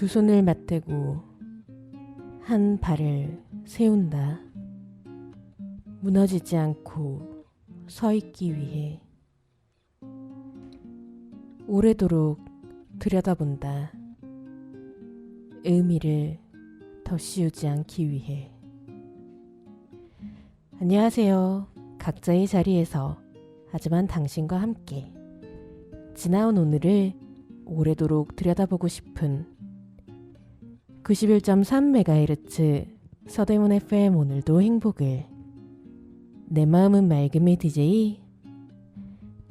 두 손을 맞대고 한 발을 세운다. 무너지지 않고 서 있기 위해 오래도록 들여다본다. 의미를 더 씌우지 않기 위해. 안녕하세요. 각자의 자리에서 하지만 당신과 함께 지나온 오늘을 오래도록 들여다보고 싶은 91.3MHz 서대문 FM 오늘도 행복을. 내 마음은 맑음의 DJ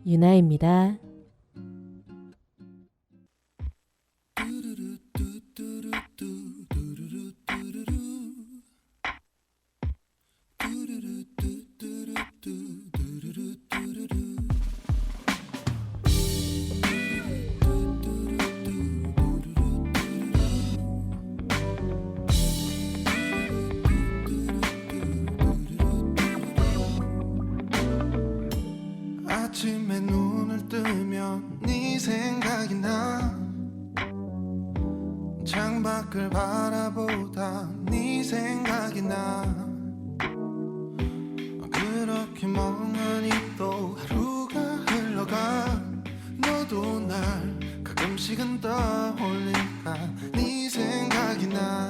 유나입니다. 아침에 눈을 뜨면 네 생각이 나. 창밖을 바라보다 네 생각이 나. 그렇게 멍하니 또 하루가 흘러가. 너도 날 가끔씩은 떠올리니까 네 생각이 나.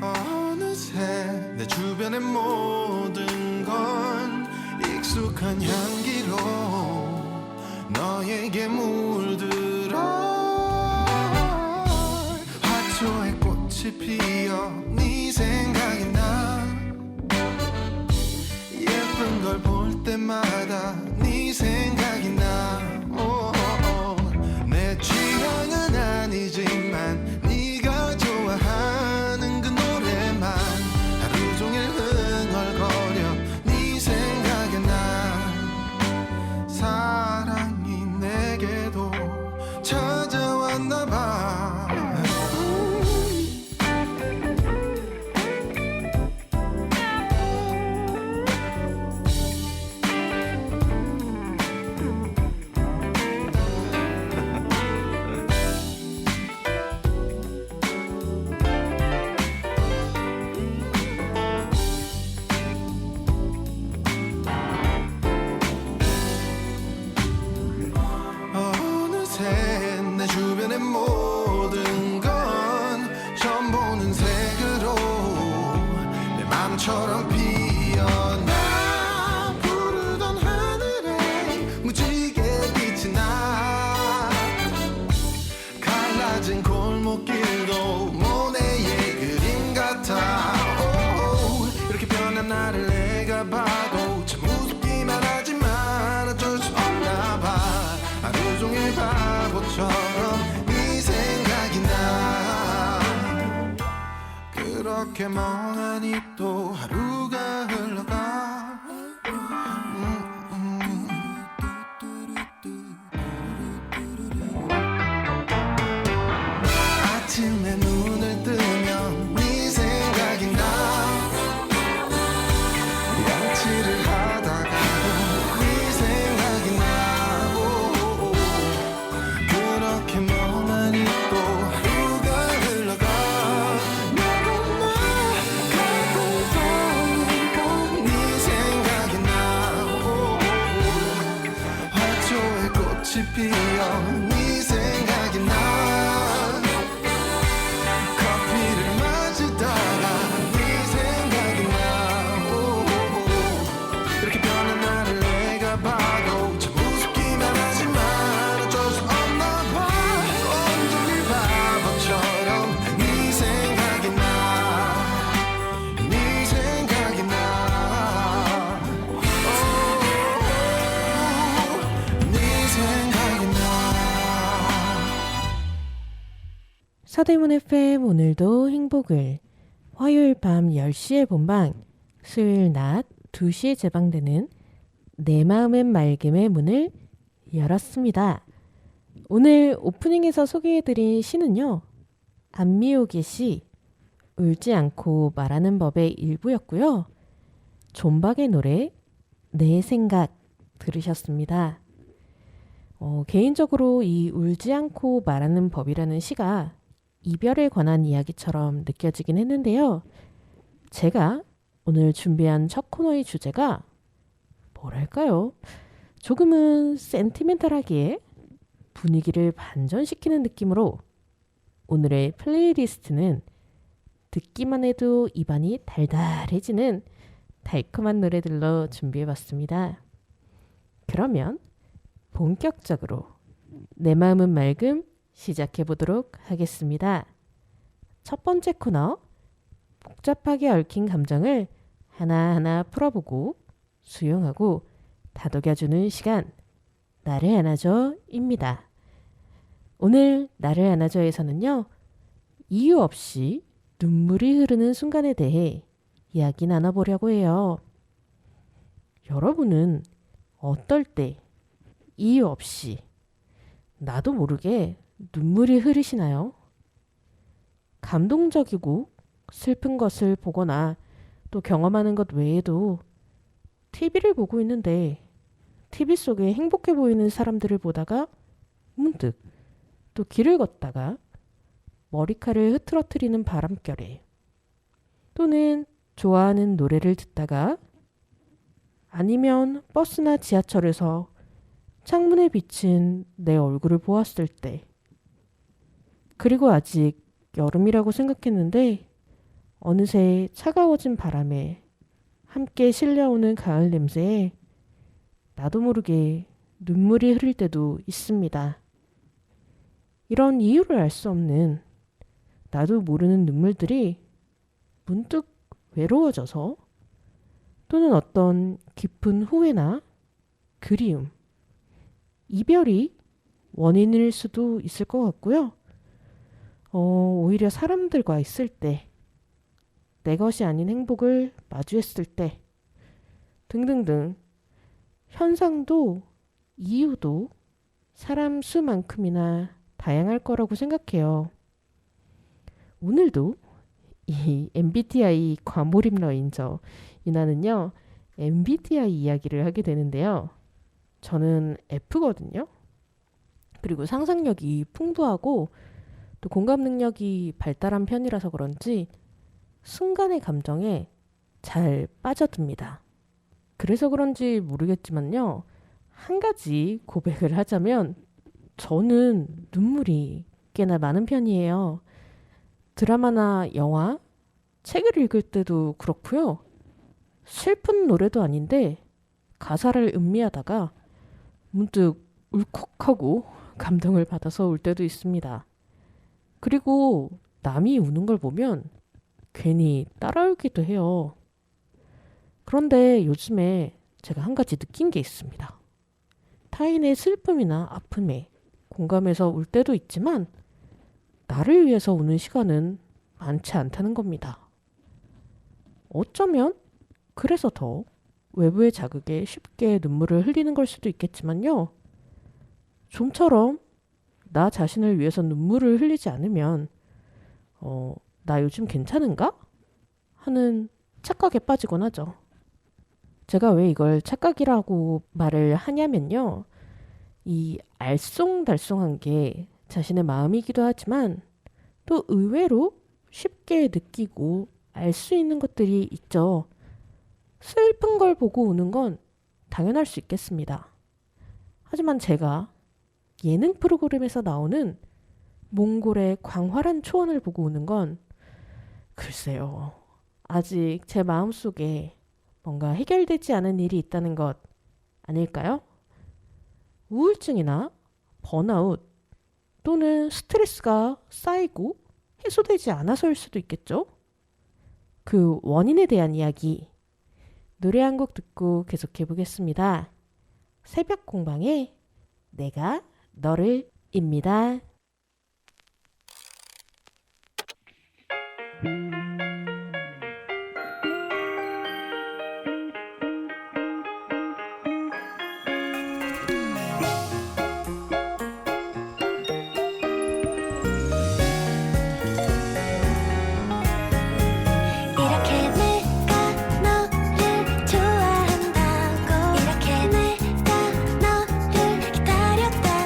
어느새 내 주변의 모든 건 익숙한 향기로 너에게 물들어. 화초에 꽃이 피어 네 생각이 나. 예쁜 걸 볼 때마다 네 생각이 나. 내 취향은 아니지만 네가 좋아하는 그 노래만 하루 종일 흥얼거려 네 생각이 나. 사랑이 내게도 찾아왔나 봐. 내 주변의 모든 건 처음 보는 색으로 내 맘처럼 피어나. 부르던 하늘에 무지개 빛이 나. 갈라진 골목길도 모네의 그림 같아. 이렇게 변한 나를 내가 봐도 참 무섭기만 하지만 어쩔 수 없나 봐. 하루 종일 바보처럼 네 생각이 나. 그렇게 멍하니 또 하루가 흘러가. 아침에 눈을 뜨면 네 생각이 나. 양치를 하다가도 네 생각이 나. 그렇게 멍하니 또 하루가 흘러가. 너가 가끔 떠오르는 건 네 생각이 나. 화초에 꽃이 피어 네 생각이 나. 커피를 마시다가 네 생각이 나. 이렇게 변한 나를 내가 봐도 참 우습기만 하지만 어쩔 수 없나 봐. 온종일 바보처럼 네 생각이 나. 네 생각이 나. 네 생각이 나. 서대문 FM 오늘도 행복을. 화요일 밤 10시에 본방, 수요일 낮 2시에 재방되는 내 마음은 맑음의 문을 열었습니다. 오늘 오프닝에서 소개해드린 시는요, 안미옥의 시 울지 않고 말하는 법의 일부였고요. 존박의 노래 내 생각 들으셨습니다. 개인적으로 이 울지 않고 말하는 법이라는 시가 이별에 관한 이야기처럼 느껴지긴 했는데요. 제가 오늘 준비한 첫 코너의 주제가 뭐랄까요? 조금은 센티멘탈하기에 분위기를 반전시키는 느낌으로 오늘의 플레이리스트는 듣기만 해도 입안이 달달해지는 달콤한 노래들로 준비해봤습니다. 그러면 본격적으로 내 마음은 맑음 시작해보도록 하겠습니다. 첫 번째 코너, 복잡하게 얽힌 감정을 하나하나 풀어보고 수용하고 다독여주는 시간, 나를 안아줘입니다. 오늘 나를 안아줘에서는요, 이유 없이 눈물이 흐르는 순간에 대해 이야기 나눠보려고 해요. 여러분은 어떨 때 이유 없이 나도 모르게 눈물이 흐르시나요? 감동적이고 슬픈 것을 보거나 또 경험하는 것 외에도 TV를 보고 있는데 TV 속에 행복해 보이는 사람들을 보다가 문득 또 길을 걷다가 머리카락을 흐트러뜨리는 바람결에 또는 좋아하는 노래를 듣다가 아니면 버스나 지하철에서 창문에 비친 내 얼굴을 보았을 때 그리고 아직 여름이라고 생각했는데 어느새 차가워진 바람에 함께 실려오는 가을 냄새에 나도 모르게 눈물이 흐를 때도 있습니다. 이런 이유를 알 수 없는 나도 모르는 눈물들이 문득 외로워져서 또는 어떤 깊은 후회나 그리움, 이별이 원인일 수도 있을 것 같고요. 오히려 사람들과 있을 때, 내 것이 아닌 행복을 마주했을 때 등등등 현상도 이유도 사람 수만큼이나 다양할 거라고 생각해요. 오늘도 이 MBTI 과몰입 러인저 이나는요, MBTI 이야기를 하게 되는데요. 저는 F거든요. 그리고 상상력이 풍부하고 또 공감 능력이 발달한 편이라서 그런지 순간의 감정에 잘 빠져듭니다. 그래서 그런지 모르겠지만요. 한 가지 고백을 하자면 저는 눈물이 꽤나 많은 편이에요. 드라마나 영화, 책을 읽을 때도 그렇고요. 슬픈 노래도 아닌데 가사를 음미하다가 문득 울컥하고 감동을 받아서 울 때도 있습니다. 그리고 남이 우는 걸 보면 괜히 따라 울기도 해요. 그런데 요즘에 제가 한 가지 느낀 게 있습니다. 타인의 슬픔이나 아픔에 공감해서 울 때도 있지만 나를 위해서 우는 시간은 많지 않다는 겁니다. 어쩌면 그래서 더 외부의 자극에 쉽게 눈물을 흘리는 걸 수도 있겠지만요. 좀처럼 나 자신을 위해서 눈물을 흘리지 않으면 나 요즘 괜찮은가? 하는 착각에 빠지곤 하죠. 제가 왜 이걸 착각이라고 말을 하냐면요. 이 알쏭달쏭한 게 자신의 마음이기도 하지만 또 의외로 쉽게 느끼고 알 수 있는 것들이 있죠. 슬픈 걸 보고 우는 건 당연할 수 있겠습니다. 하지만 제가 예능 프로그램에서 나오는 몽골의 광활한 초원을 보고 우는 건 글쎄요. 아직 제 마음속에 뭔가 해결되지 않은 일이 있다는 것 아닐까요? 우울증이나 번아웃 또는 스트레스가 쌓이고 해소되지 않아서일 수도 있겠죠? 그 원인에 대한 이야기 노래 한 곡 듣고 계속해 보겠습니다. 새벽 공방의 내가 너를 입니다. 이렇게 내가 너를 좋아한다고 이렇게 내가 너를 기다렸다고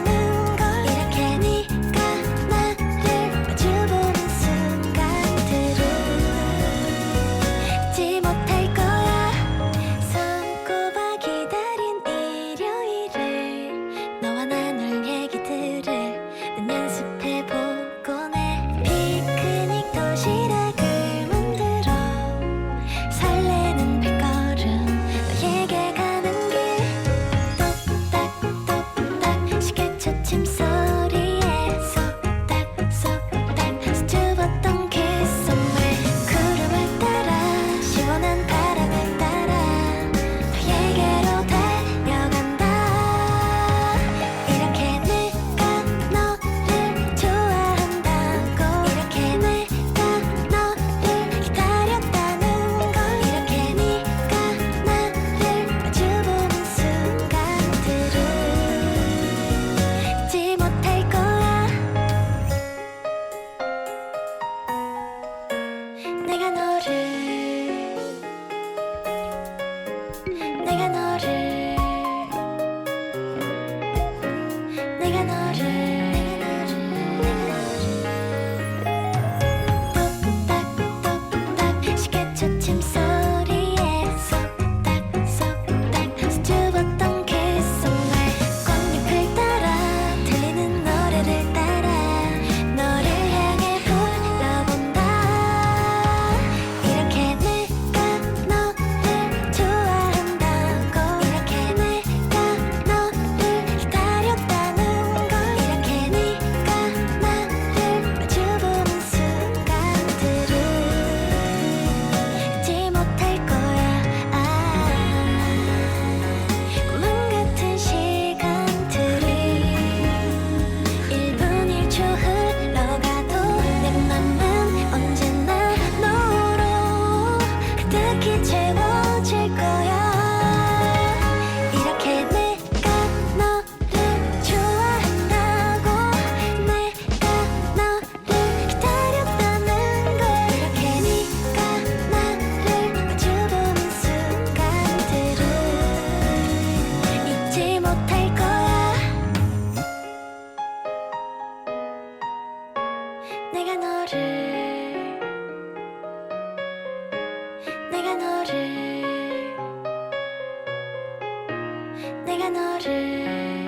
내가 너를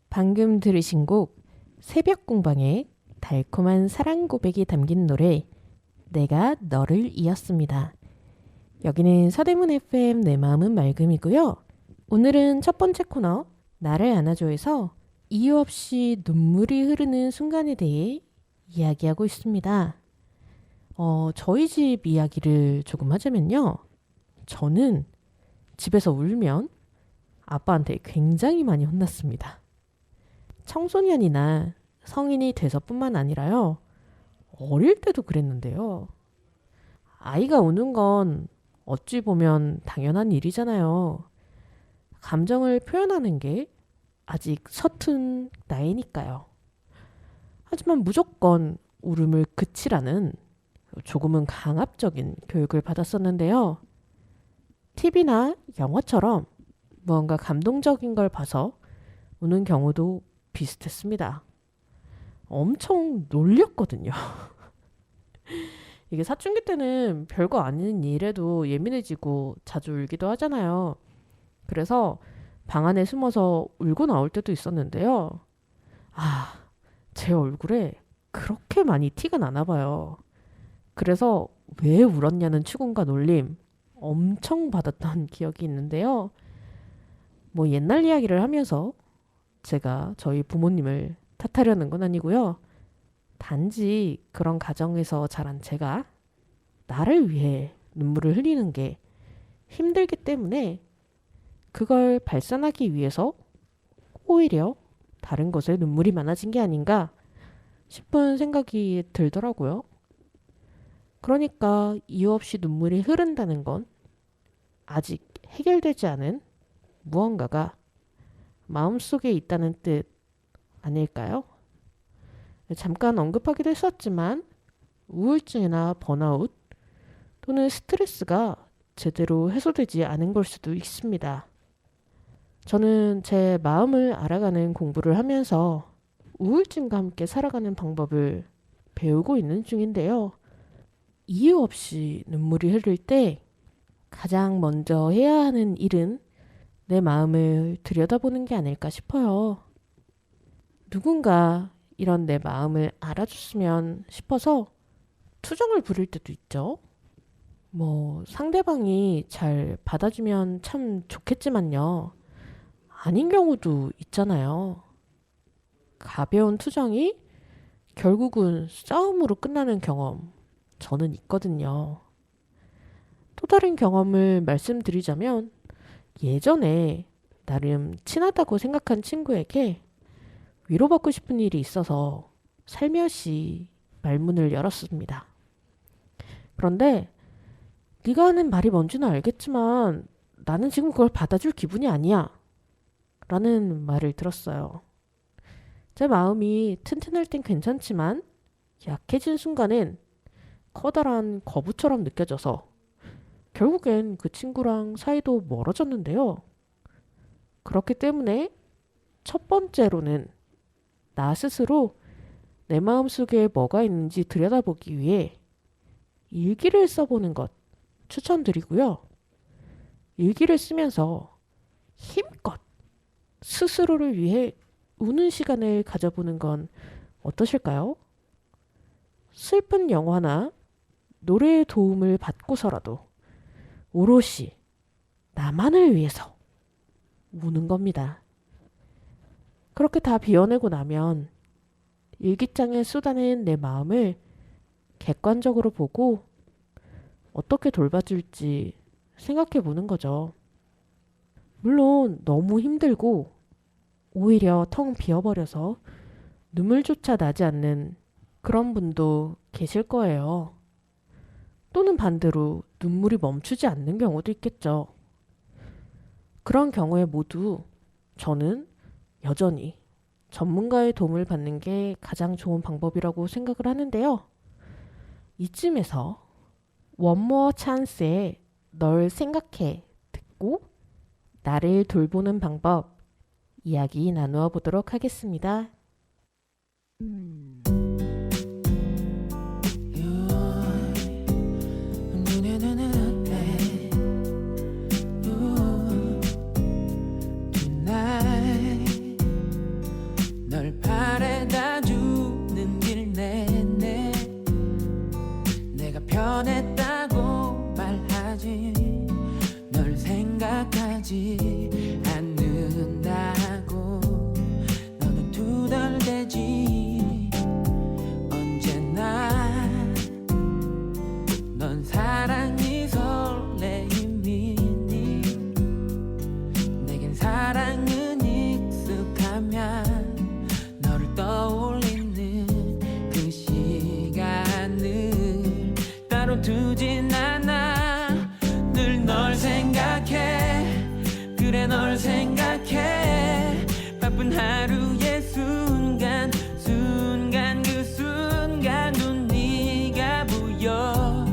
방금 들으신 곡 새벽 공방의 달콤한 사랑 고백이 담긴 노래 내가 너를 이었습니다. 여기는 서대문 FM 내 마음은 맑음이고요. 오늘은 첫 번째 코너 나를 안아줘에서 이유 없이 눈물이 흐르는 순간에 대해 이야기하고 있습니다. 저희 집 이야기를 조금 하자면요. 저는 집에서 울면 아빠한테 굉장히 많이 혼났습니다. 청소년이나 성인이 돼서뿐만 아니라요. 어릴 때도 그랬는데요. 아이가 우는 건 어찌 보면 당연한 일이잖아요. 감정을 표현하는 게 아직 서툰 나이니까요. 하지만 무조건 울음을 그치라는 조금은 강압적인 교육을 받았었는데요. TV나 영화처럼 무언가 감동적인 걸 봐서 우는 경우도 비슷했습니다. 엄청 놀렸거든요. 이게 사춘기 때는 별거 아닌 일에도 예민해지고 자주 울기도 하잖아요. 그래서 방 안에 숨어서 울고 나올 때도 있었는데요. 제 얼굴에 그렇게 많이 티가 나나 봐요. 그래서 왜 울었냐는 추궁과 놀림 엄청 받았던 기억이 있는데요. 뭐 옛날 이야기를 하면서 제가 저희 부모님을 탓하려는 건 아니고요. 단지 그런 가정에서 자란 제가 나를 위해 눈물을 흘리는 게 힘들기 때문에 그걸 발산하기 위해서 오히려 다른 것에 눈물이 많아진 게 아닌가 싶은 생각이 들더라고요. 그러니까 이유 없이 눈물이 흐른다는 건 아직 해결되지 않은 무언가가 마음속에 있다는 뜻 아닐까요? 잠깐 언급하기도 했었지만 우울증이나 번아웃 또는 스트레스가 제대로 해소되지 않은 걸 수도 있습니다. 저는 제 마음을 알아가는 공부를 하면서 우울증과 함께 살아가는 방법을 배우고 있는 중인데요. 이유 없이 눈물이 흐를 때 가장 먼저 해야 하는 일은 내 마음을 들여다보는 게 아닐까 싶어요. 누군가 이런 내 마음을 알아줬으면 싶어서 투정을 부릴 때도 있죠. 상대방이 잘 받아주면 참 좋겠지만요. 아닌 경우도 있잖아요. 가벼운 투정이 결국은 싸움으로 끝나는 경험, 저는 있거든요. 또 다른 경험을 말씀드리자면 예전에 나름 친하다고 생각한 친구에게 위로받고 싶은 일이 있어서 살며시 말문을 열었습니다. 그런데 네가 하는 말이 뭔지는 알겠지만 나는 지금 그걸 받아줄 기분이 아니야 라는 말을 들었어요. 제 마음이 튼튼할 땐 괜찮지만 약해진 순간엔 커다란 거부처럼 느껴져서 결국엔 그 친구랑 사이도 멀어졌는데요. 그렇기 때문에 첫 번째로는 나 스스로 내 마음속에 뭐가 있는지 들여다보기 위해 일기를 써보는 것 추천드리고요. 일기를 쓰면서 힘껏 스스로를 위해 우는 시간을 가져보는 건 어떠실까요? 슬픈 영화나 노래의 도움을 받고서라도 오롯이 나만을 위해서 우는 겁니다. 그렇게 다 비워내고 나면 일기장에 쏟아낸 내 마음을 객관적으로 보고 어떻게 돌봐줄지 생각해 보는 거죠. 물론 너무 힘들고 오히려 텅 비어버려서 눈물조차 나지 않는 그런 분도 계실 거예요. 또는 반대로 눈물이 멈추지 않는 경우도 있겠죠. 그런 경우에 모두 저는 여전히 전문가의 도움을 받는 게 가장 좋은 방법이라고 생각을 하는데요. 이쯤에서 원모어 찬스에 널 생각해 듣고 나를 돌보는 방법 이야기 나누어 보도록 하겠습니다. 변했다고 말하지 널 생각하지 않는다고 너는 투덜대지 언제나 넌 사랑이 설레임이니 내겐 사랑은 익숙하면 너를 떠올리는 그 시간을 따로 두진 않아 늘 널 생각해 그래 널 생각해 바쁜 하루의 순간 그 순간도 네가 보여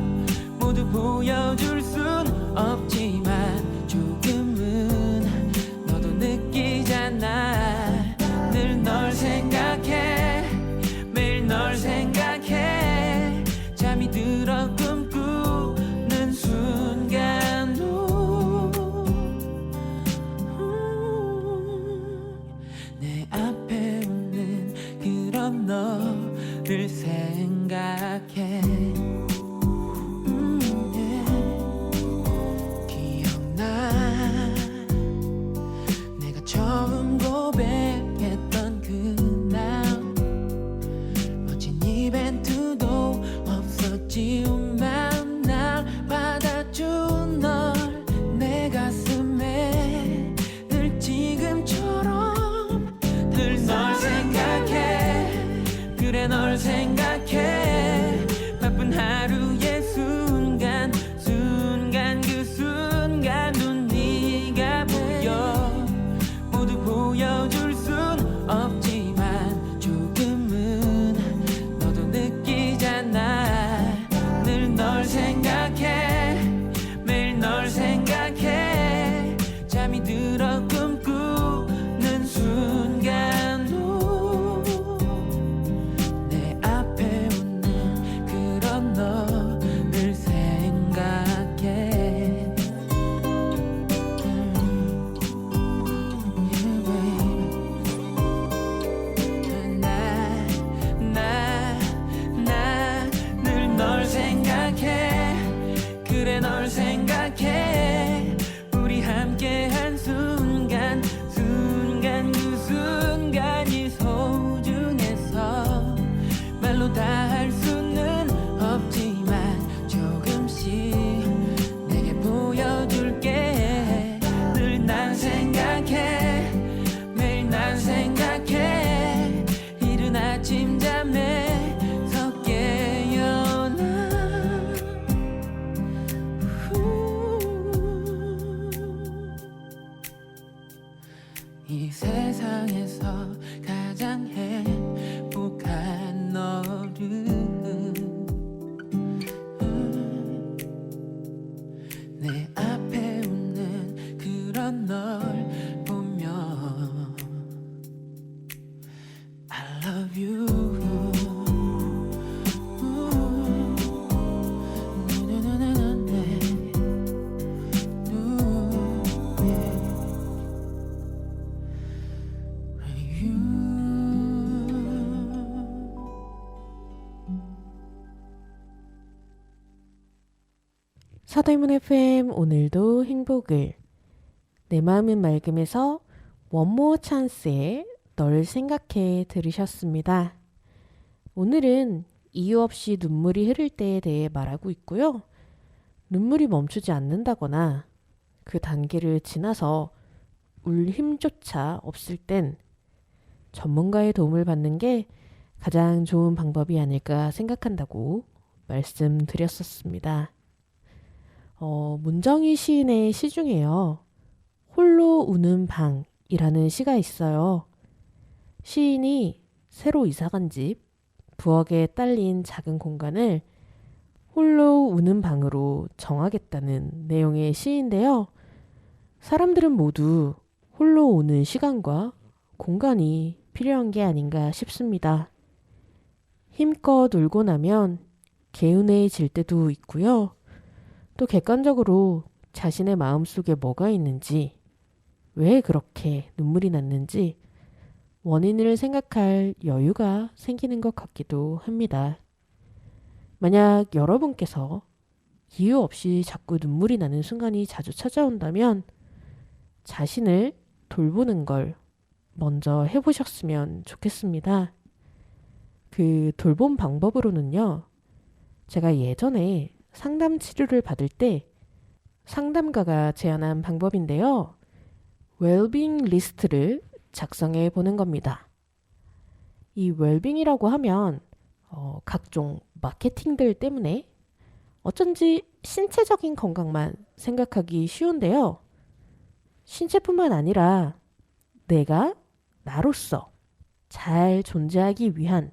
모두 보여줄 순 없지만 조금은 너도 느끼잖아 늘 널 생각해 매일 널 생각해 잠이 들어 꿈꾸는 순간도 내 앞에 있는 그런 너를 생각해 기억나 내가 처음 고백했던 그날 멋진 이벤트도 없었지만 날 받아준 널 내 가슴에 늘 지금처럼 늘 널 생각해 그래 널 생각해 바쁜 하루의 순간 그 순간도 네가 보여 모두 보여줄 순 없지만 조금은 너도 느끼잖아 늘 널 생각해 매일 널 생각해 잠이 들어 꿈꾸는 순간도 내 앞에 있는 그런 너를 생각해 늘 널 생각해 그래 널 생각해 우리 함께한 순간 그 순간이 소중해서 말로 다 할 수는 없지만 조금씩 내게 보여줄게 늘 난 생각해 매일 난 생각해 이른 아침 잠에서 깨어나 이 세상에서 가장 행복한 너를 내 앞에 웃는 그런 널 보면 I love you 사대문 FM 오늘도 행복을 내 마음은 맑음에서 원모어 찬스의 널 생각해 들으셨습니다. 오늘은 이유 없이 눈물이 흐를 때에 대해 말하고 있고요. 눈물이 멈추지 않는다거나 그 단계를 지나서 울 힘조차 없을 땐 전문가의 도움을 받는 게 가장 좋은 방법이 아닐까 생각한다고 말씀드렸었습니다. 문정희 시인의 시 중에요. 홀로 우는 방이라는 시가 있어요. 시인이 새로 이사간 집, 부엌에 딸린 작은 공간을 홀로 우는 방으로 정하겠다는 내용의 시인데요. 사람들은 모두 홀로 우는 시간과 공간이 필요한 게 아닌가 싶습니다. 힘껏 울고 나면 개운해질 때도 있고요. 또 객관적으로 자신의 마음속에 뭐가 있는지, 왜 그렇게 눈물이 났는지 원인을 생각할 여유가 생기는 것 같기도 합니다. 만약 여러분께서 이유 없이 자꾸 눈물이 나는 순간이 자주 찾아온다면 자신을 돌보는 걸 먼저 해보셨으면 좋겠습니다. 그 돌봄 방법으로는요, 제가 예전에 상담 치료를 받을 때 상담가가 제안한 방법인데요. 웰빙 리스트를 작성해 보는 겁니다. 이 웰빙이라고 하면 각종 마케팅들 때문에 어쩐지 신체적인 건강만 생각하기 쉬운데요. 신체뿐만 아니라 내가 나로서 잘 존재하기 위한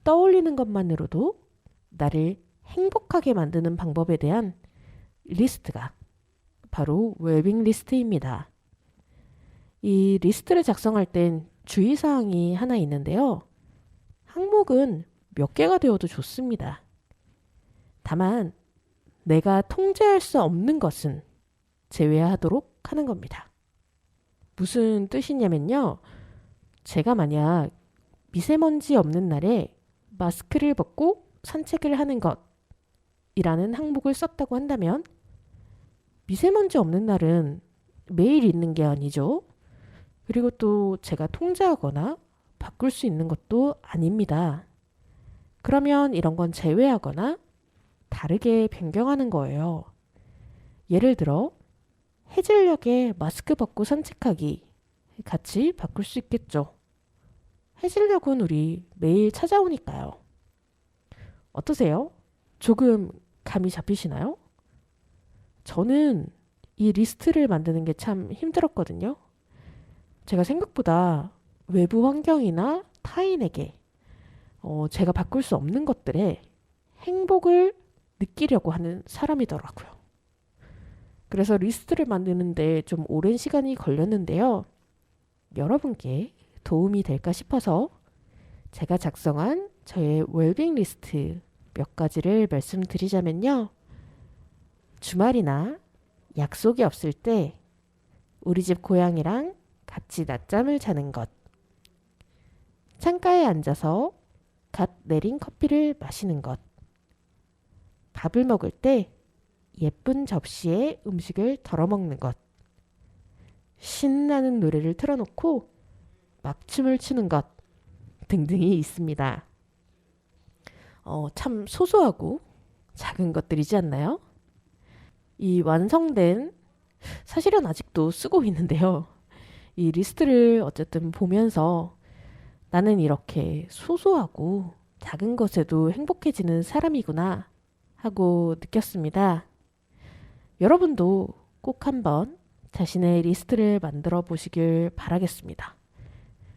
떠올리는 것만으로도 나를 행복하게 만드는 방법에 대한 리스트가 바로 웰빙 리스트입니다. 이 리스트를 작성할 땐 주의사항이 하나 있는데요. 항목은 몇 개가 되어도 좋습니다. 다만 내가 통제할 수 없는 것은 제외하도록 하는 겁니다. 무슨 뜻이냐면요. 제가 만약 미세먼지 없는 날에 마스크를 벗고 산책을 하는 것이라는 항목을 썼다고 한다면 미세먼지 없는 날은 매일 있는 게 아니죠. 그리고 또 제가 통제하거나 바꿀 수 있는 것도 아닙니다. 그러면 이런 건 제외하거나 다르게 변경하는 거예요. 예를 들어 해질녘에 마스크 벗고 산책하기 같이 바꿀 수 있겠죠. 해질녘은 우리 매일 찾아오니까요. 어떠세요? 조금 감이 잡히시나요? 저는 이 리스트를 만드는 게 참 힘들었거든요. 제가 생각보다 외부 환경이나 타인에게 제가 바꿀 수 없는 것들에 행복을 느끼려고 하는 사람이더라고요. 그래서 리스트를 만드는데 좀 오랜 시간이 걸렸는데요. 여러분께 도움이 될까 싶어서 제가 작성한 저의 웰빙 리스트 몇 가지를 말씀드리자면요. 주말이나 약속이 없을 때 우리 집 고양이랑 같이 낮잠을 자는 것, 창가에 앉아서 갓 내린 커피를 마시는 것, 밥을 먹을 때 예쁜 접시에 음식을 덜어 먹는 것, 신나는 노래를 틀어놓고 막 춤을 추는 것 등등이 있습니다. 참 소소하고 작은 것들이지 않나요? 이 완성된, 사실은 아직도 쓰고 있는데요. 이 리스트를 어쨌든 보면서 나는 이렇게 소소하고 작은 것에도 행복해지는 사람이구나 하고 느꼈습니다. 여러분도 꼭 한번 자신의 리스트를 만들어 보시길 바라겠습니다.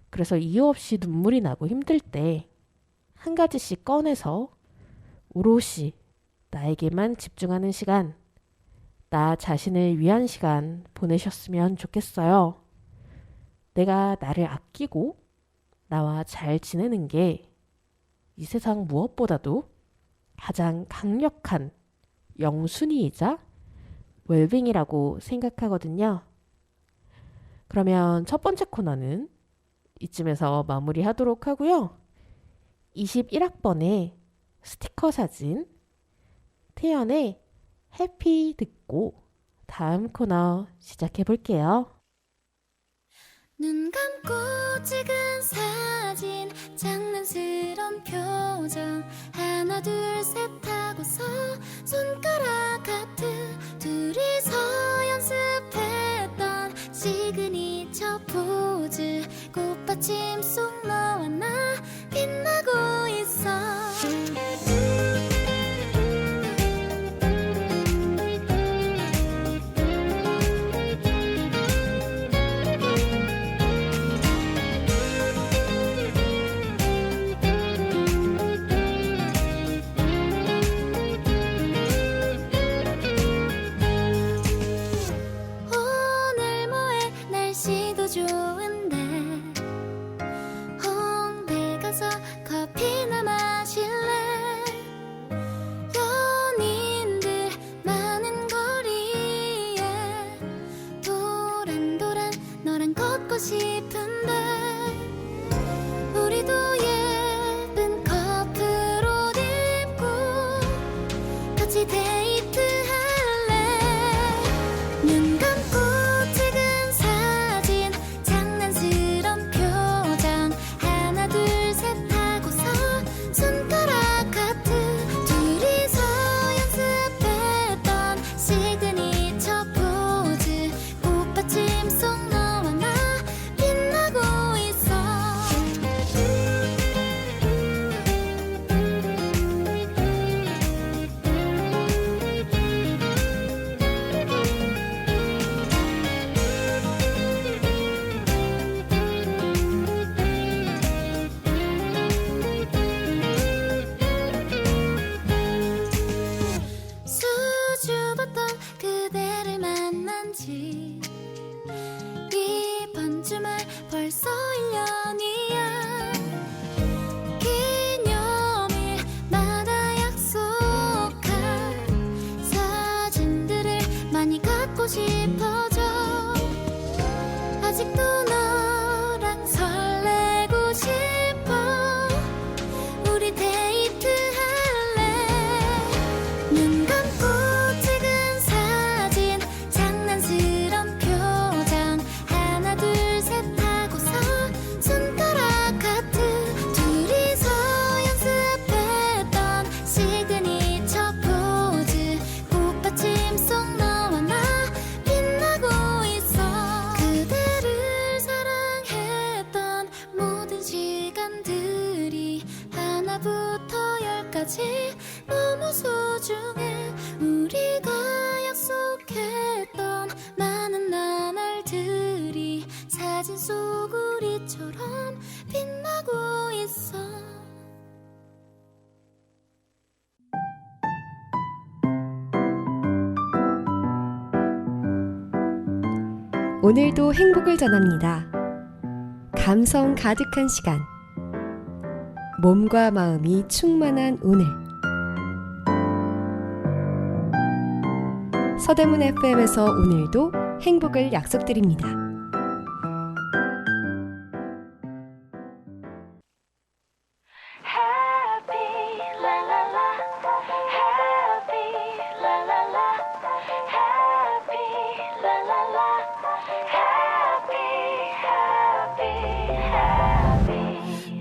그래서 이유 없이 눈물이 나고 힘들 때 한 가지씩 꺼내서 오롯이 나에게만 집중하는 시간, 나 자신을 위한 시간 보내셨으면 좋겠어요. 내가 나를 아끼고 나와 잘 지내는 게 이 세상 무엇보다도 가장 강력한 영순위이자 웰빙이라고 생각하거든요. 그러면 첫 번째 코너는 이쯤에서 마무리하도록 하고요. 21학번의 스티커 사진, 태연의 해피 듣고 다음 코너 시작해 볼게요. 눈 감고 찍은 사진 장난스런 표정 하나 둘 셋 하고서 손가락 하트 둘이서 연습했던 시그니처 포즈 꽃받침 속 너와 나 빛나고 있어 같이 데이트할래. 눈 감고 찍은 사진, 장난스런 표정, 하나 둘 셋 하고서 손가락 하트. 둘이서 연습했던 시그니처 포즈, 꽃받침 속 너와 나 빛나고 있어. 수줍었던 그대를 만난 지 이번 주말 벌써 1년이야. 기념일마다 약속한 사진들을 많이 갖고 싶어져. 아직도 너랑 설레고 싶어. 우리 데이트할래. 눈 감고 찍은 사진, 장난스런 표정, 하나 둘 셋 하고서 손가락 하트. 둘이서 연습했던 시그니처 포즈, 꽃받침 속 너와 나 빛나고 있어. 그대를 사랑했던 모든 시간들이 하나부터 열까지 너무 소중해. 우리가 약속했던 많은 나날들이 사진 속 우리처럼 빛나고 있어. 오늘도 행복을 전합니다. 감성 가득한 시간. 몸과 마음이 충만한 오늘. 서대문 FM에서 오늘도 행복을 약속드립니다.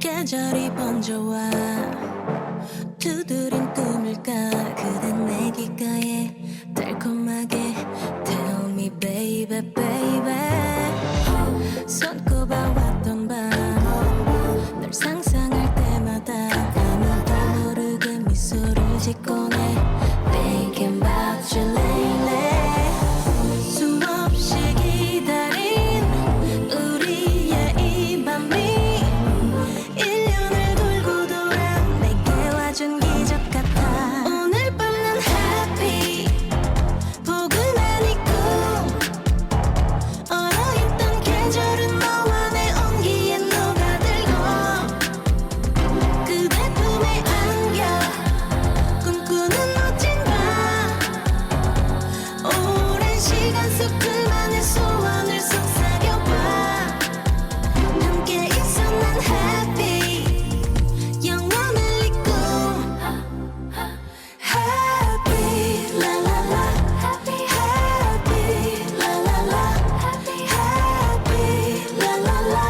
계절이 번져와 두드린 꿈일까. 그댄 내 귓가에 달콤하게 Tell me baby baby. 손꼽아왔던 밤 널 상상할 때마다 아무도 모르게 미소를 짓곤 해. Thinking about you lately. 수없이 기다린 우리의 이 밤이 1년을 돌고 돌아 내게 와준 기적 같아. 오늘 밤 난 happy. 포근한 이 꿈, 얼어있던 계절은 너와 내 온기에 녹아들고 그대 품에 안겨 꿈꾸는 멋진 밤. 오랜 시간 속 그만의 소원을 속삭여봐. 함께 있어 난 happy. 영원을 잊고 happy la la la. Happy la la la. Happy la la la.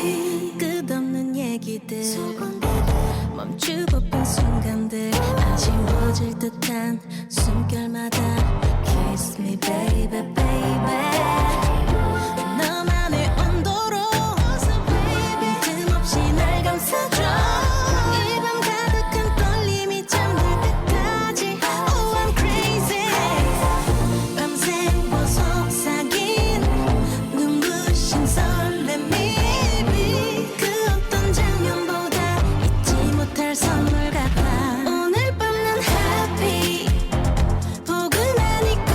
Happy. 끝없는 얘기들, 멈추고픈 순간들, 아쉬워질 듯한 숨결마다 Kiss me baby baby. 너만의 온도로 빈틈없이 날 감싸줘. 이 밤 가득한 떨림이 잠들 때까지 Oh I'm crazy. 밤새워 속삭인 눈부신 설렘이 그 어떤 장면보다 잊지 못할 선물 같아. 오늘 밤 난 happy. 포근한 이 꿈,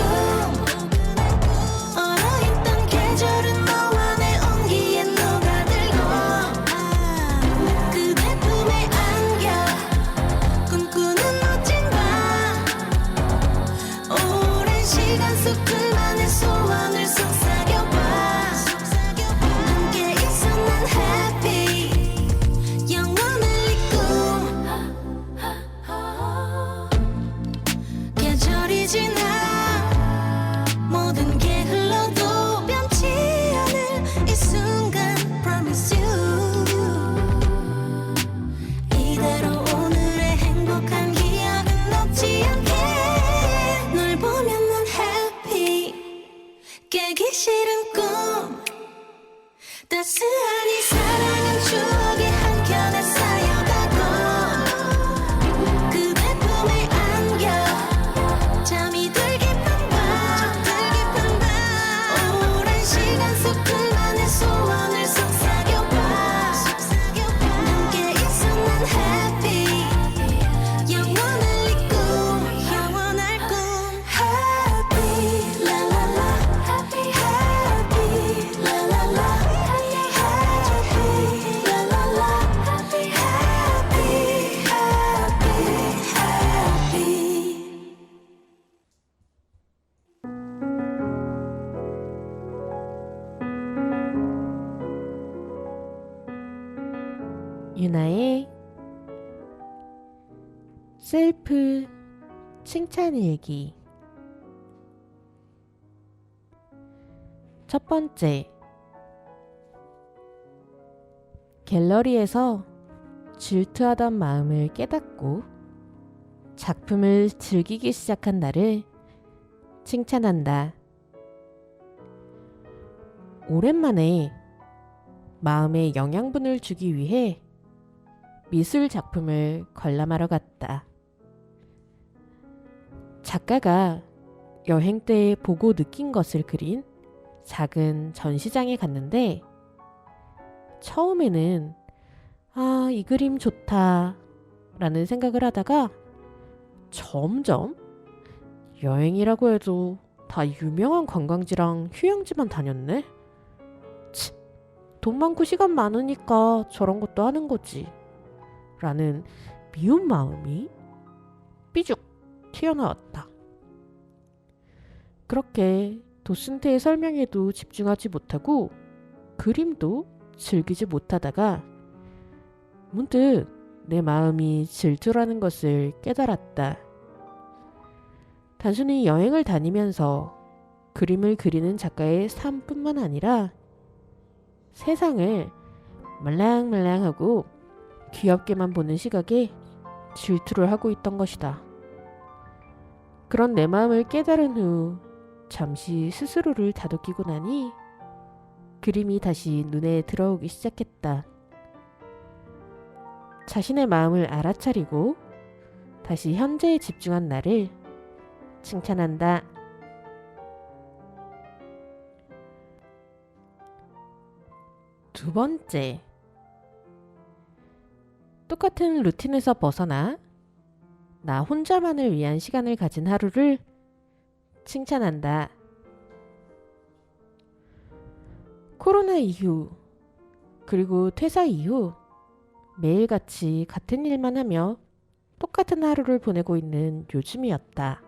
유나의 셀프 칭찬 일기. 첫 번째, 갤러리에서 질투하던 마음을 깨닫고 작품을 즐기기 시작한 나를 칭찬한다. 오랜만에 마음에 영양분을 주기 위해 미술 작품을 관람하러 갔다. 작가가 여행 때 보고 느낀 것을 그린 작은 전시장에 갔는데 처음에는 이 그림 좋다 라는 생각을 하다가 점점 여행이라고 해도 다 유명한 관광지랑 휴양지만 다녔네? 돈 많고 시간 많으니까 저런 것도 하는 거지 라는 미운 마음이 삐죽 튀어나왔다. 그렇게 도슨트의 설명에도 집중하지 못하고 그림도 즐기지 못하다가 문득 내 마음이 질투라는 것을 깨달았다. 단순히 여행을 다니면서 그림을 그리는 작가의 삶뿐만 아니라 세상을 말랑말랑하고 귀엽게만 보는 시각에 질투를 하고 있던 것이다. 그런 내 마음을 깨달은 후 잠시 스스로를 다독이고 나니 그림이 다시 눈에 들어오기 시작했다. 자신의 마음을 알아차리고 다시 현재에 집중한 나를 칭찬한다. 두 번째, 똑같은 루틴에서 벗어나 나 혼자만을 위한 시간을 가진 하루를 칭찬한다. 코로나 이후 그리고 퇴사 이후 매일같이 같은 일만 하며 똑같은 하루를 보내고 있는 요즘이었다.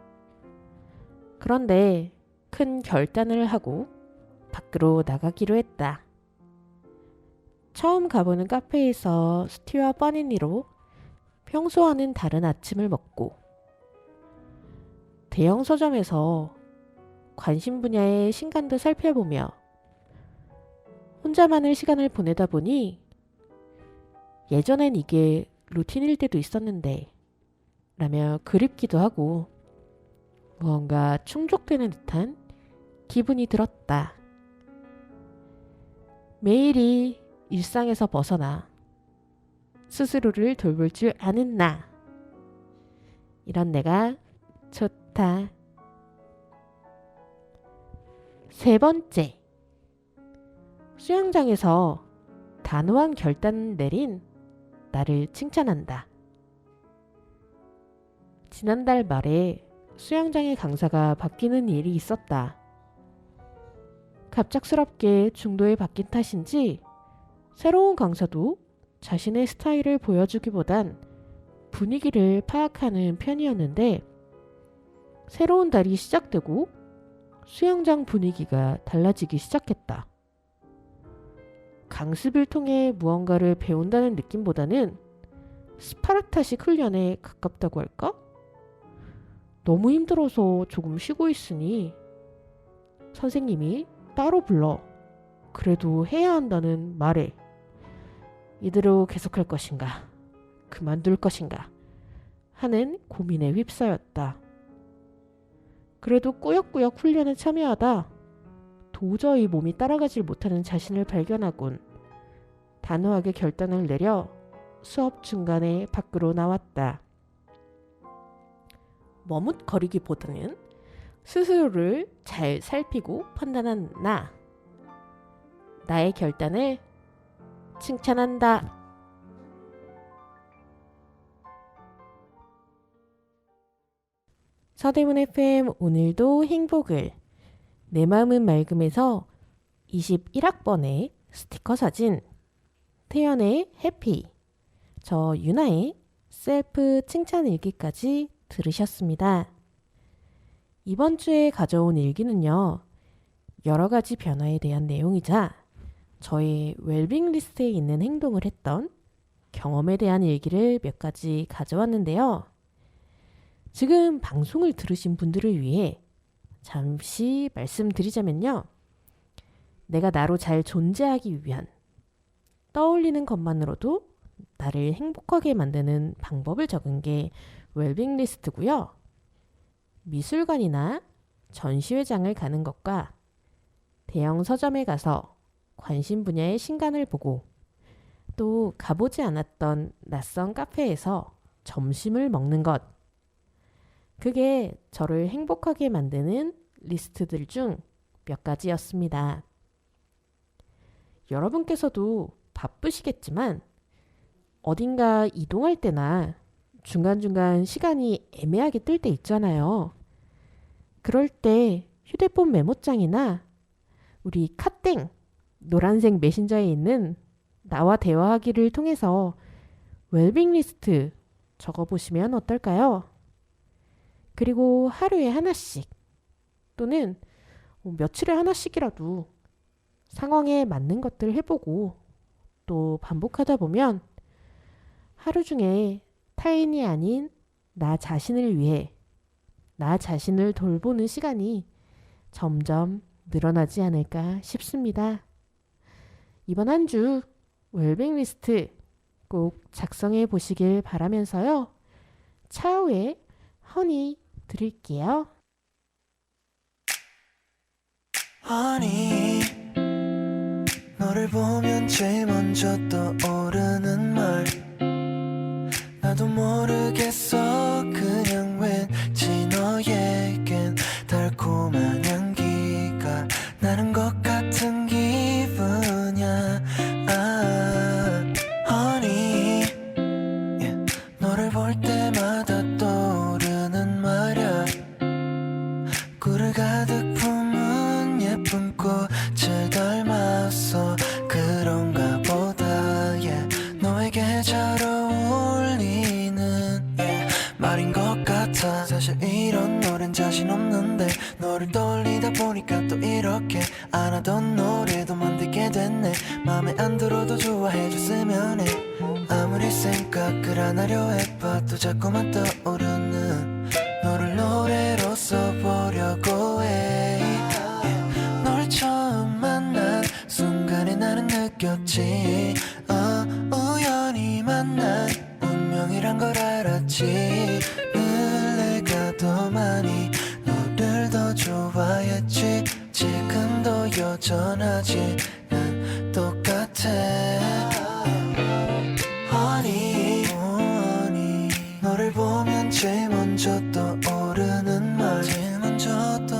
그런데 큰 결단을 하고 밖으로 나가기로 했다. 처음 가보는 카페에서 스티와 빠니니로 평소와는 다른 아침을 먹고 대형 서점에서 관심 분야의 신간도 살펴보며 혼자만의 시간을 보내다 보니 예전엔 이게 루틴일 때도 있었는데 라며 그립기도 하고 무언가 충족되는 듯한 기분이 들었다. 매일이 일상에서 벗어나 스스로를 돌볼 줄 아는 나. 이런 내가 좋다. 세 번째, 수영장에서 단호한 결단을 내린 나를 칭찬한다. 지난달 말에 수영장의 강사가 바뀌는 일이 있었다. 갑작스럽게 중도에 바뀐 탓인지 새로운 강사도 자신의 스타일을 보여주기보단 분위기를 파악하는 편이었는데 새로운 달이 시작되고 수영장 분위기가 달라지기 시작했다. 강습을 통해 무언가를 배운다는 느낌보다는 스파르타식 훈련에 가깝다고 할까? 너무 힘들어서 조금 쉬고 있으니 선생님이 따로 불러 그래도 해야 한다는 말에 이대로 계속할 것인가 그만둘 것인가 하는 고민에 휩싸였다. 그래도 꾸역꾸역 훈련에 참여하다 도저히 몸이 따라가질 못하는 자신을 발견하곤 단호하게 결단을 내려 수업 중간에 밖으로 나왔다. 머뭇거리기보다는 스스로를 잘 살피고 판단한 나. 나의 결단을 칭찬한다. 서대문 FM 오늘도 행복을. 내 마음은 맑음에서 21학번의 스티커 사진, 태연의 해피, 저 유나의 셀프 칭찬 일기까지 들으셨습니다. 이번 주에 가져온 일기는요, 여러 가지 변화에 대한 내용이자 저의 웰빙 리스트에 있는 행동을 했던 경험에 대한 얘기를 몇 가지 가져왔는데요. 지금 방송을 들으신 분들을 위해 잠시 말씀드리자면요. 내가 나로 잘 존재하기 위한 떠올리는 것만으로도 나를 행복하게 만드는 방법을 적은 게 웰빙 리스트고요. 미술관이나 전시회장을 가는 것과 대형 서점에 가서 관심 분야의 신간을 보고 또 가보지 않았던 낯선 카페에서 점심을 먹는 것. 그게 저를 행복하게 만드는 리스트들 중 몇 가지였습니다. 여러분께서도 바쁘시겠지만 어딘가 이동할 때나 중간중간 시간이 애매하게 뜰 때 있잖아요. 그럴 때 휴대폰 메모장이나 우리 카땡 노란색 메신저에 있는 나와 대화하기를 통해서 웰빙 리스트 적어보시면 어떨까요? 그리고 하루에 하나씩 또는 며칠에 하나씩이라도 상황에 맞는 것들 해보고 또 반복하다 보면 하루 중에 타인이 아닌 나 자신을 위해 나 자신을 돌보는 시간이 점점 늘어나지 않을까 싶습니다. 이번 한 주 웰빙 리스트 꼭 작성해 보시길 바라면서요. 차후에 허니 드릴게요. Honey, 너를 보면 제일 먼저 떠오르는 말 나도 모르겠어 그냥 왠지 너에겐 달콤한 향기가 나는 것 같은 기분이야. Honey, 너를 볼 때마다 떠오르는 말야. 꿀을 가득 품은 예쁜 꽃을 닮았어 그런가 보다. 너에게 잘 어울리는 말인 것 같아. 사실 이런 노래는 자신 없는데 너를 떠올리다 보니까 또 이렇게 안 하던 노래도 만들게 됐네. 맘에 안 들어도 좋아해줬으면 해. 아무리 생각을 안 하려 해봐도 자꾸만 떠오르는 너를 노래로 써보려고 해. 널 처음 만난 순간에 나는 느꼈지. 우연히 만난 운명이란 걸 알았지. 늘 내가 더 많이 너를 더 좋아했지. 지금도 여전하지 난 똑같아. Honey, 너를 보면 제일 먼저 떠오르는 말 나도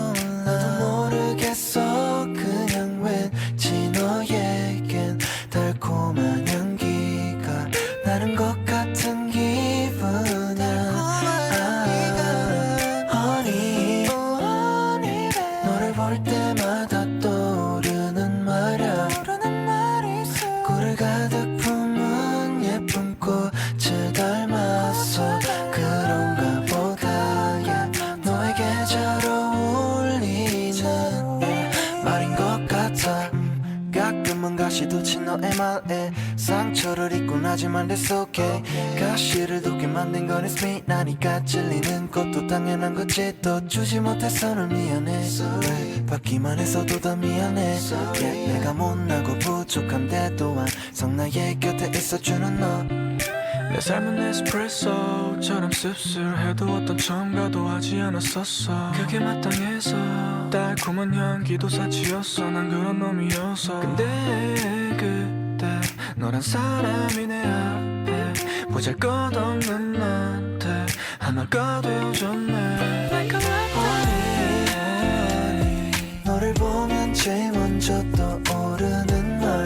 모르겠어 그냥 왠지 너에겐 달콤한 향기가 나는 것 같은 기분이야. Honey, 너를 볼 때마다 떠오르는 말야. 꿀을 가득 품은 예쁜 꽃을 닮았어 그런가 보다. 너에게 잘 어울리는 말인 것 같아. 가끔은 가시도 친 너의 말에 상처를 입고 나지만 that's okay. 가시를 돋게 만든 건 it's me. 나니까 찔리는 것도 당연한 거지. 또 주지 못해서 널 미안해. 받기만 해서도 다 미안해. 내가 못나고 부족한데 또한 성 나의 곁에 있어주는 너. 내 삶은 에스프레소처럼 씁쓸해도 어떤 첨가도 하지 않았었어. 그게 마땅해서 달콤한 향기도 사치였어. 난 그런 놈이어서. 근데 그때 너란 사람이 내 앞에 보잘것없는 나한테 하나가 되어줬네. 너를 보면 제일 먼저 떠오르는 말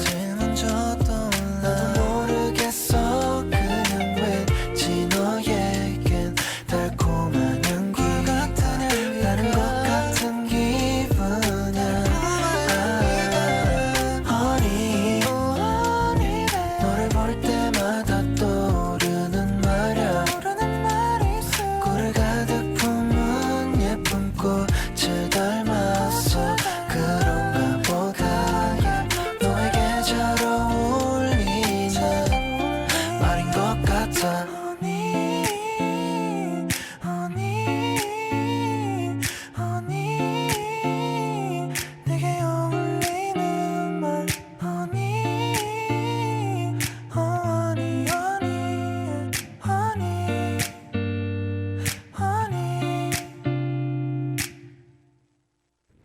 나도 모르겠어 그냥 왠지 너에겐 달콤한 향기가 나는 것 같은 기분이야. Honey, 너를 볼 때마다 떠오르는 말야. 꿀을 가득 품은 예쁜 꽃을 닮았어 그런가 보다. 같아 Honey, honey, honey 내게 어울리는 말 Honey, honey, honey, honey, honey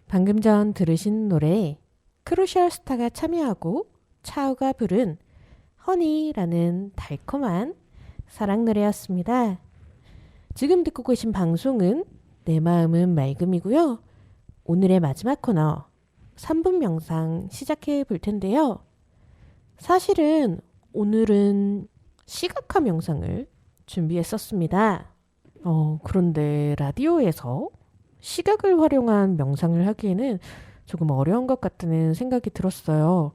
방금 전 들으신 노래 크루셜 스타가 참여하고 차우가 부른 허니라는 달콤한 사랑 노래였습니다. 지금 듣고 계신 방송은 내 마음은 맑음이고요. 오늘의 마지막 코너 3분 명상 시작해 볼 텐데요. 사실은 오늘은 시각화 명상을 준비했었습니다. 그런데 라디오에서 시각을 활용한 명상을 하기에는 조금 어려운 것 같다는 생각이 들었어요.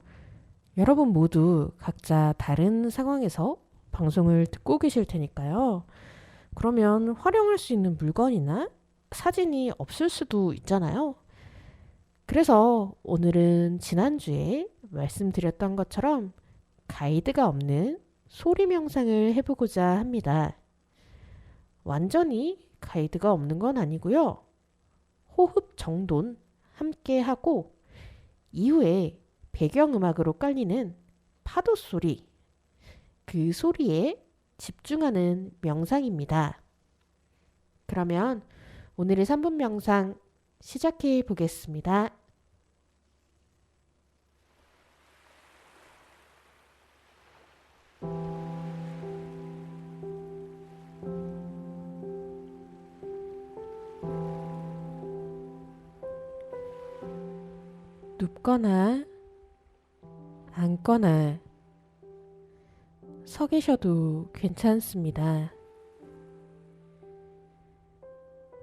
여러분 모두 각자 다른 상황에서 방송을 듣고 계실 테니까요. 그러면 활용할 수 있는 물건이나 사진이 없을 수도 있잖아요. 그래서 오늘은 지난주에 말씀드렸던 것처럼 가이드가 없는 소리 명상을 해보고자 합니다. 완전히 가이드가 없는 건 아니고요. 호흡 정돈 함께 하고 이후에 배경음악으로 깔리는 파도 소리, 그 소리에 집중하는 명상입니다. 그러면 오늘의 3분 명상 시작해 보겠습니다. 눕거나 앉거나 서 계셔도 괜찮습니다.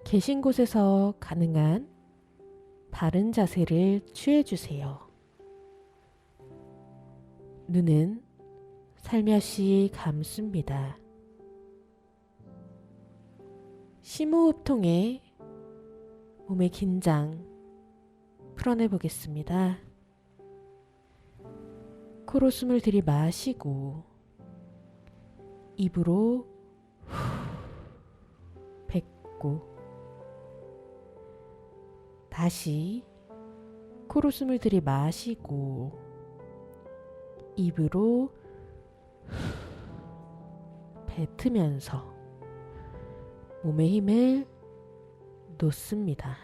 계신 곳에서 가능한 바른 자세를 취해주세요. 눈은 살며시 감습니다. 심호흡 통해 몸의 긴장 풀어내 보겠습니다. 코로 숨을 들이마시고 입으로 뱉고 다시 코로 숨을 들이마시고 입으로 뱉으면서 몸의 힘을 놓습니다.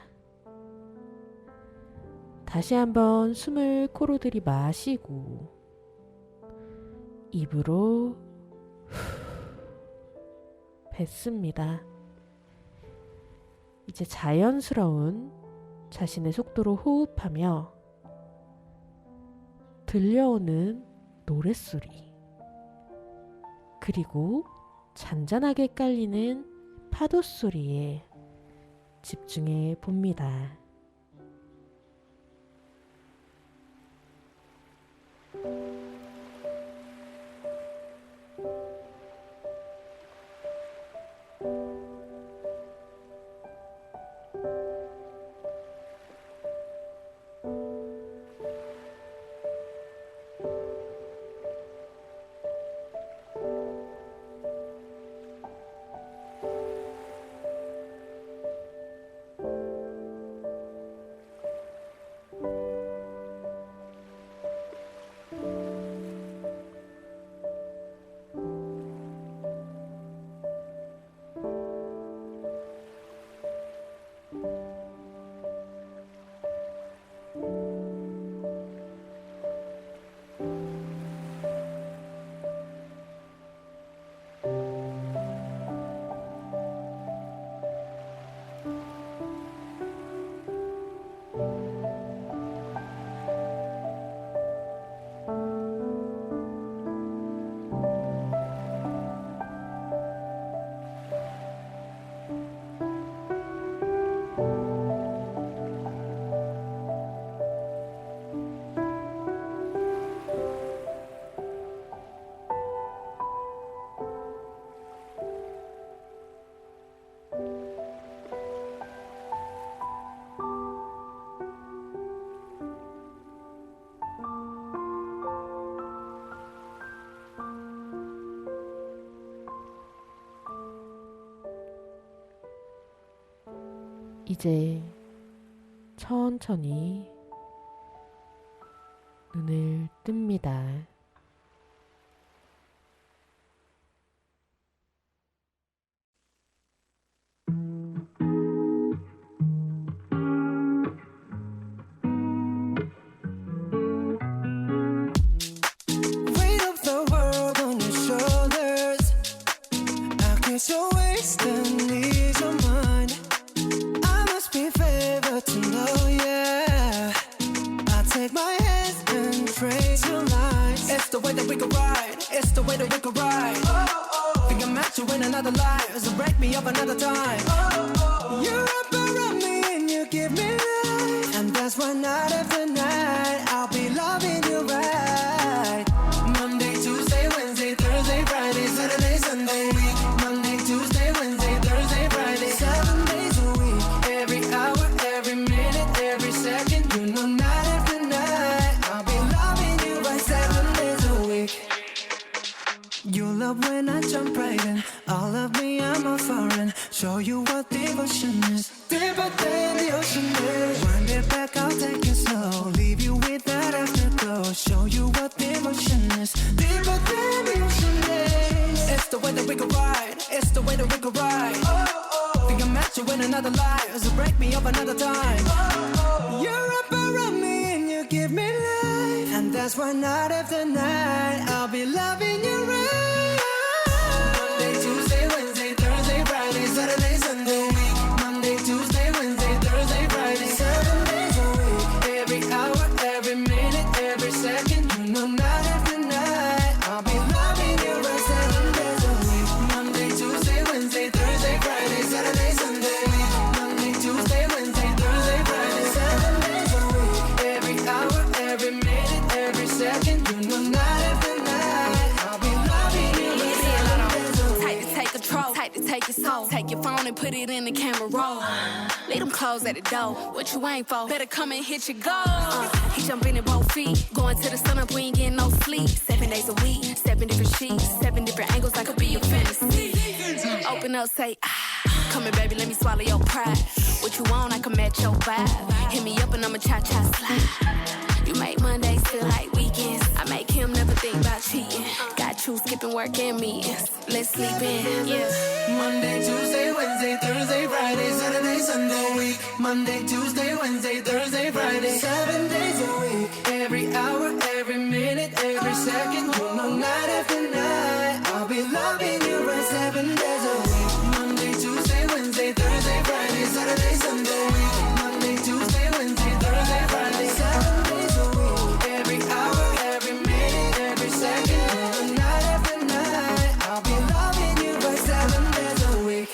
다시 한번 숨을 코로 들이마시고 입으로 뱉습니다. 이제 자연스러운 자신의 속도로 호흡하며 들려오는 노랫소리 그리고 잔잔하게 깔리는 파도 소리에 집중해 봅니다. 이제 천천히 눈을 뜹니다. Weight of the world on your shoulders. I guess you're wasting ease of mind. I must be favored to know, yeah. I take my hands and trace your lines. It's the way that we can ride. It's the way that we can ride. Think I'm meant to win another life, so break me up another time. You're up around me and you give me life, and that's why night after night I'll be loving you right. Monday, Tuesday, Wednesday, Thursday, Friday, Saturday, Sunday, week. Monday, Tuesday, Wednesday, Thursday, Friday, 7 days a week. Every hour, every minute, every second, you know night after night I'll be loving you right 7 days a week. You love when I jump right in. All of me, I'm a foreign. Show you what devotion is. Deeper than the ocean is. Wind it back, I'll take it slow. Leave you with that afterglow. Show you what devotion is. Deeper than the ocean is. It's the way that we can ride. It's the way that we can ride. Think I'm meant to win another life, so break me up another time. You're up around me and you give me life, and that's why night after night I'll be loving you right. Monday, Tuesday, Wednesday, Thursday, Friday, Saturday, Sunday, week. Monday, Tuesday, Wednesday, Thursday, Friday, 7 days a week. Every hour, every minute, every second, you know night after night I'll be loving you right 7 days a week. Monday, Tuesday, Wednesday, Thursday, Friday, Saturday, Sunday, week. Monday, Tuesday, Wednesday, Thursday, Friday, 7 days a week. Every hour, every minute, every second, you know night after night I'll be loving you right 7 days a week. Type to take control, type to take your soul. Take your phone and put it in the camera roll. Leave them clothes at the door. What you ain't for? Better come and hit your goal. He jumping in both feet. Going to the sun up, we ain't getting no sleep. 7 days a week, 7 different sheets, 7 different angles, that could be your fantasy. Open up, say, ah. Come here, baby, let me swallow your pride. What you want, I can match your vibe. Hit me up and I'ma cha-cha slide. You make Mondays feel like weekends. I make him never think about cheating. Got you skipping work and meetings. Let's sleep in, yeah. Monday, Tuesday, Wednesday, Thursday, Friday, Saturday, Sunday, week. Monday, Tuesday, Wednesday, Thursday, Friday, 7 days a week. Every hour, every minute, every second, you know night after night I'll be loving you right 7 days a week. Monday, Tuesday, Wednesday, Thursday, Friday, Saturday, Sunday, week. Monday, Tuesday, Wednesday, Thursday, Friday, 7 days a week. Every hour, every minute, every second, you know night after night I'll be loving you right 7 days a week.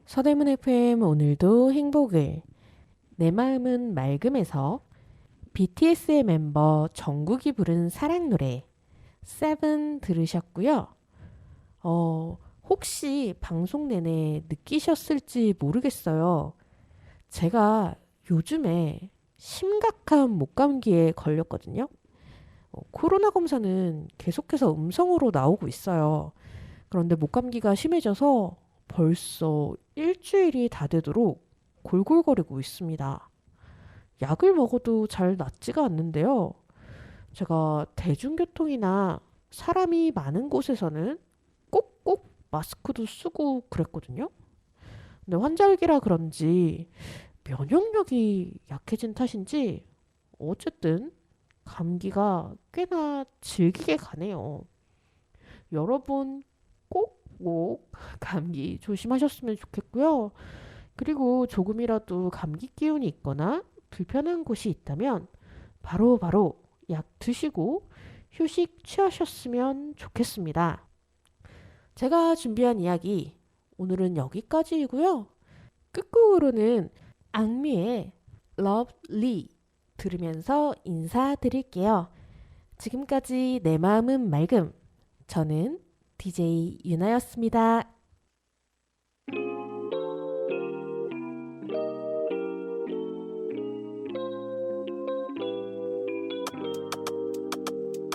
서대문 FM 오늘도 행복을. 내 마음은 맑음에서 BTS의 멤버 정국이 부른 사랑 노래 7 들으셨고요. 혹시 방송 내내 느끼셨을지 모르겠어요. 제가 요즘에 심각한 목감기에 걸렸거든요. 코로나 검사는 계속해서 음성으로 나오고 있어요. 그런데 목감기가 심해져서 벌써 일주일이 다 되도록 골골거리고 있습니다. 약을 먹어도 잘 낫지가 않는데요. 제가 대중교통이나 사람이 많은 곳에서는 꼭꼭 마스크도 쓰고 그랬거든요. 근데 환절기라 그런지 면역력이 약해진 탓인지 어쨌든 감기가 꽤나 질기게 가네요. 여러분 꼭 감기 조심하셨으면 좋겠고요. 그리고 조금이라도 감기 기운이 있거나 불편한 곳이 있다면 바로 약 드시고 휴식 취하셨으면 좋겠습니다. 제가 준비한 이야기 오늘은 여기까지이고요. 끝곡으로는 악뮤의 Lovely 들으면서 인사드릴게요. 지금까지 내 마음은 맑음. 저는 DJ 유나였습니다.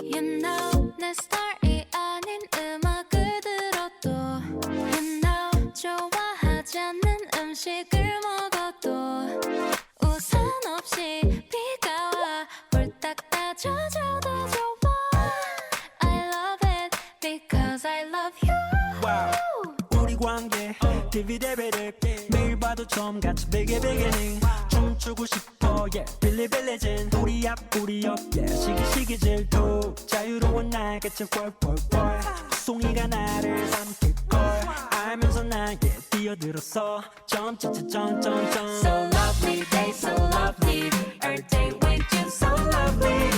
You know 내 스타일이 아닌 음악을 들어도 You know 좋아하지 않는 간식을 먹어도 우산 없이 비가 와 홀딱 따져줘도 좋아 I love it because I love you 우리 관계 디비데베르 매일 봐도 처음같이 beginning 춤추고 싶어 yeah 빌리빌리진 우리 앞 우리 옆 yeah 시기시기 질투 자유로운 날개처럼 펄펄펄 송이가 나를 삼킬걸 알면서 나에 뛰어들었어 점점점점점 So lovely day so lovely Every day with you so lovely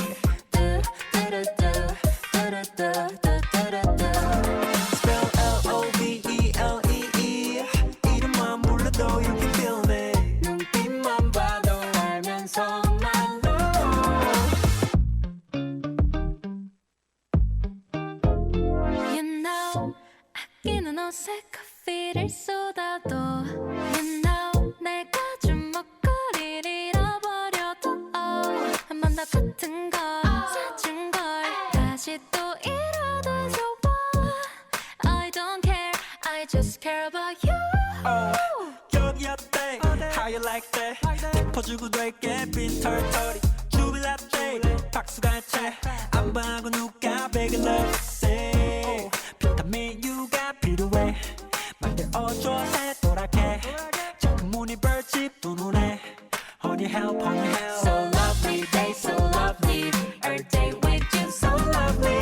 Spell L-O-V-E-L-E-E 이름만 불러도 you can feel me 눈빛만 봐도 알면서 my love You know 아끼는 옷에 커피를 쏟아도 You know 내가 주먹거리를 잃어버려도 한 번 더 같은 걸 사준 걸 다시 또 잃어도 좋아 I don't care I just care about you 여기 어때 How you like that 짚어주고 될게 빈 털털이 주빌라떼 박수 갈채 안 봐고 누가 베개 넣었어 비타민 U가 필요해 말들 어줘 새도랗게 자꾸 문이 벌집 두 눈에 Honey help honey help So lovely day so lovely Every day with you so lovely